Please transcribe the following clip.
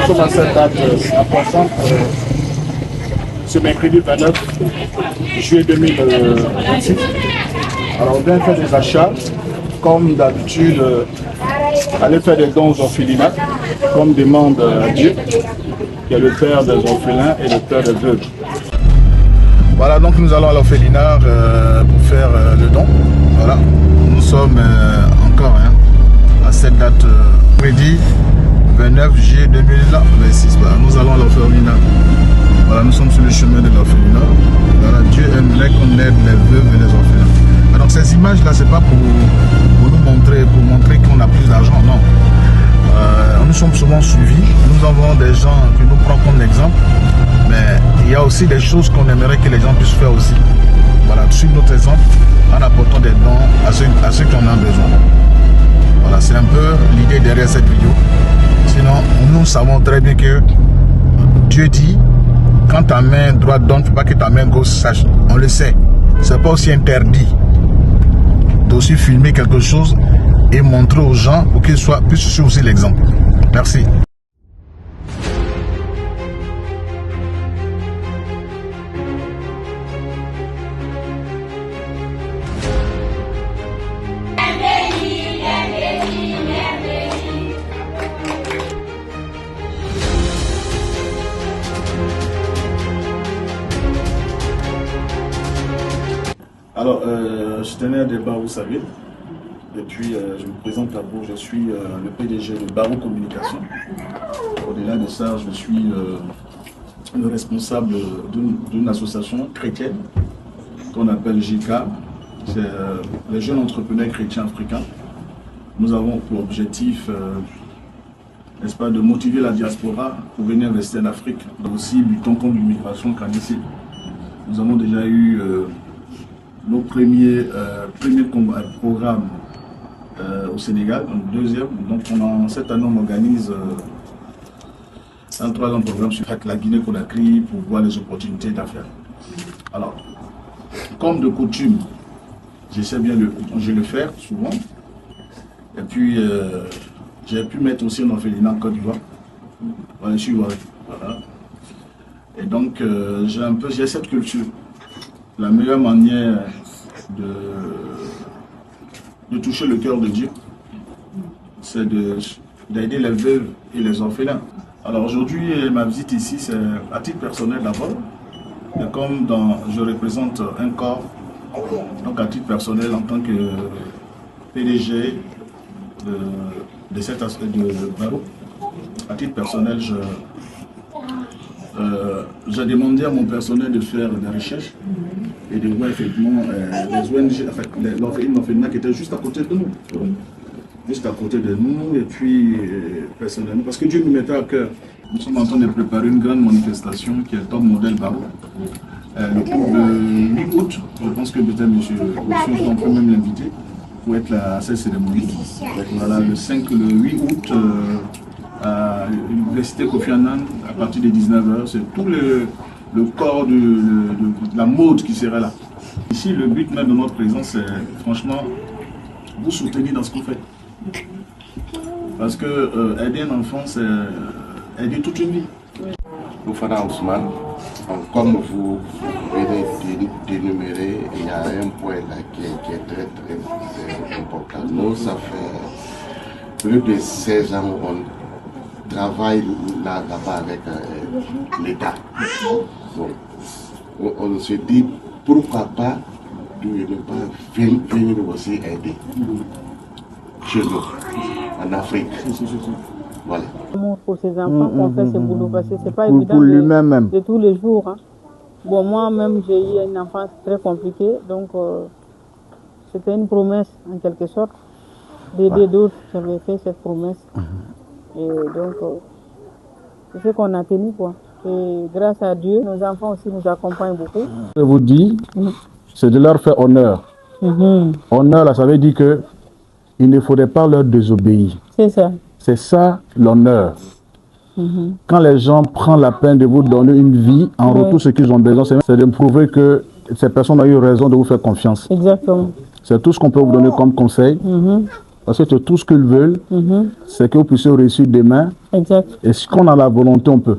sommes à cette date importante, ce mercredi 29 juillet 2026. Alors on vient faire des achats, comme d'habitude, aller faire des dons aux orphelinats, comme demande à Dieu, qui est le père des orphelins et le père des veuves. Voilà, donc nous allons à l'orphelinat pour faire le don. Voilà, nous sommes encore à cette date, mercredi 29 juillet 2026. Voilà, nous allons à l'orphelinat. Voilà, nous sommes sur le chemin de l'orphelinat. Voilà, Dieu aimerait qu'on aide les veuves et les orphelins. Donc ces images-là, c'est pas pour nous montrer qu'on a plus d'argent, non. Nous sommes souvent suivis. Nous avons des gens qui nous prennent comme exemple. Mais il y a aussi des choses qu'on aimerait que les gens puissent faire aussi. Voilà, suivre notre exemple en apportant des dons à ceux qui en ont besoin. Voilà, c'est un peu l'idée derrière cette vidéo. Sinon, nous savons très bien que Dieu dit, quand ta main droite donne, il ne faut pas que ta main gauche sache. On le sait. C'est pas aussi interdit d'aussi filmer quelque chose et montrer aux gens pour qu'ils puissent suivre aussi l'exemple. Merci. Alors, je tenais un débat, vous savez, et puis je me présente à vous, je suis le PDG de Barreau Communication. Au-delà de ça, je suis le responsable d'une association chrétienne qu'on appelle JK, c'est les jeunes entrepreneurs chrétiens africains. Nous avons pour objectif, n'est-ce pas, de motiver la diaspora pour venir investir en Afrique, mais aussi luttons contre l'immigration clandestine. Nous avons déjà eu nos premiers programmes au Sénégal, donc deuxième. Donc cette année on organise un troisième programme sur la Guinée-Conakry pour voir les opportunités d'affaires. Alors, comme de coutume, j'essaie bien je le faire souvent. Et puis j'ai pu mettre aussi un orphelinat en Côte d'Ivoire. Voilà, je suis Ivoirien. Voilà. Et donc j'ai cette culture. La meilleure manière de toucher le cœur de Dieu, c'est d'aider les veuves et les orphelins. Alors aujourd'hui, ma visite ici, c'est à titre personnel d'abord. Et comme je représente un corps, donc à titre personnel en tant que PDG de Barreau, à titre personnel, j'ai demandé à mon personnel de faire des recherches et de voir effectivement les ONG, l'orphelinat qui était juste à côté de nous. Juste à côté de nous, et puis personnellement, parce que Dieu nous mettait à cœur. Nous sommes en train de préparer une grande manifestation qui est le top modèle Barreau. Le 8 août, je pense que peut-être M. on peut même l'inviter pour être à cette cérémonie. Voilà, le 8 août, à l'université Kofi Annan, à partir de 19h, c'est tout le corps de la mode qui serait là. Ici, le but même de notre présence, c'est franchement vous soutenir dans ce que vous faites. Parce que aider un enfant, c'est aider toute une vie. Oufana Ousmane, comme vous venez d'énumérer, il y a un point là qui est très très important. Nous, ça fait plus de 16 ans qu'on travaille là-bas avec l'État. Donc, on se dit pourquoi pas de ne pas venir aussi aider chez nous, en Afrique. Voilà. Pour ces enfants qu'on fait ce boulot, parce que c'est pas évident pour lui-même de tous les jours. Hein. Bon, moi-même, j'ai eu une enfance très compliquée, donc c'était une promesse en quelque sorte d'aider d'autres. J'avais fait cette promesse. Et donc, c'est ce qu'on a tenu, quoi. Et grâce à Dieu, nos enfants aussi nous accompagnent beaucoup. Je vous dis, c'est de leur faire honneur. Honneur, là, ça veut dire que il ne faudrait pas leur désobéir. C'est ça. C'est ça l'honneur. Quand les gens prennent la peine de vous donner une vie, en retour ce qu'ils ont besoin, c'est de prouver que ces personnes ont eu raison de vous faire confiance. Exactement. C'est tout ce qu'on peut vous donner comme conseil. Parce que tout ce qu'ils veulent, c'est que vous puissiez réussir demain. Exact. Et si on a la volonté, on peut.